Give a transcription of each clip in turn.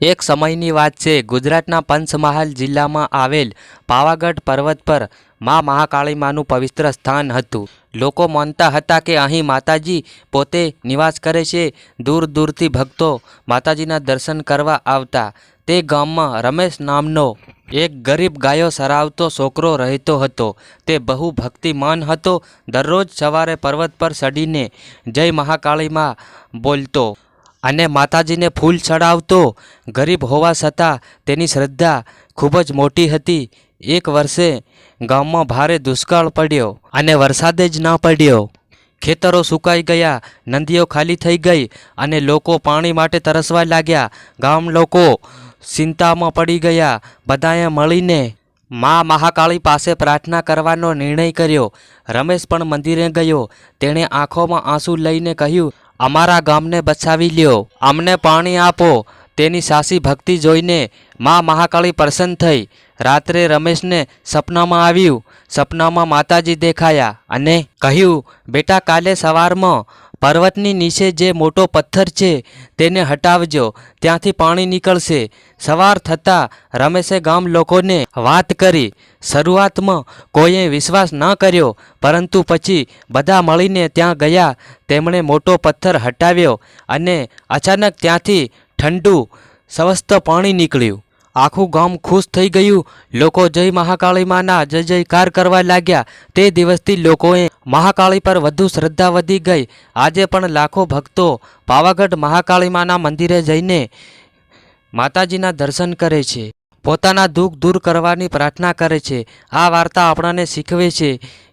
એક સમયની વાત છે, ગુજરાતના પંચમહાલ જિલ્લામાં આવેલ પાવાગઢ પર્વત પર મા મહાકાળીમાનું પવિત્ર સ્થાન હતું. લોકો માનતા હતા કે અહીં માતાજી પોતે નિવાસ કરે છે. દૂર દૂરથી ભક્તો માતાજીના દર્શન કરવા આવતા. તે ગામમાં રમેશ નામનો એક ગરીબ ગાયો સરાવતો છોકરો રહેતો હતો. તે બહુ ભક્તિમાન હતો. દરરોજ સવારે પર્વત પર ચડીને જય મહાકાળીમાં બોલતો અને માતાજીને ફૂલ ચડાવતો. ગરીબ હોવા છતાં તેની શ્રદ્ધા ખૂબ જ મોટી હતી. એક વર્ષે ગામમાં ભારે દુષ્કાળ પડ્યો અને વરસાદ જ ના પડ્યો. ખેતરો સુકાઈ ગયા, નદીઓ ખાલી થઈ ગઈ અને લોકો પાણી માટે તરસવા લાગ્યા. ગામ લોકો ચિંતામાં પડી ગયા. બધાએ મળીને મા મહાકાળી પાસે પ્રાર્થના કરવાનો નિર્ણય કર્યો. રમેશ પણ મંદિરે ગયો. તેણે આંખોમાં આંસુ લઈને કહ્યું, અમારા ગામને બચાવી લ્યો, અમને પાણી આપો. તેની સાચી ભક્તિ જોઈને મા મહાકાળી પ્રસન્ન થઈ. રાત્રે રમેશને સપનામાં આવ્યું. સપનામાં માતાજી દેખાયા અને કહ્યું, બેટા, કાલે સવારમાં પર્વતની નીચે જે મોટો પથ્થર છે તેને હટાવજો, ત્યાંથી પાણી નીકળશે. સવાર થતાં રમેશે ગામ લોકોને વાત કરી. શરૂઆતમાં કોઈએ વિશ્વાસ ન કર્યો, પરંતુ પછી બધા મળીને ત્યાં ગયા. તેમણે મોટો પથ્થર હટાવ્યો અને અચાનક ત્યાંથી ઠંડુ સ્વસ્થ પાણી નીકળ્યું. આખું ગામ ખુશ થઈ ગયું. લોકો જય મહાકાળી માના જય જયકાર કરવા લાગ્યા. તે દિવસથી લોકોએ મહાકાળી પર વધુ શ્રદ્ધા વધી ગઈ. આજે પણ લાખો ભક્તો પાવાગઢ મહાકાળી માના મંદિરે જઈને માતાજીના દર્શન કરે છે, પોતાના દુઃખ દૂર કરવાની પ્રાર્થના કરે છે. આ વાર્તા આપણને શીખવે છે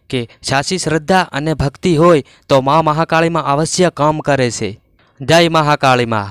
કે સાચી શ્રદ્ધા અને ભક્તિ હોય તો મા મહાકાળીમાં અવશ્ય કામ કરે છે. જય મહાકાળી મા.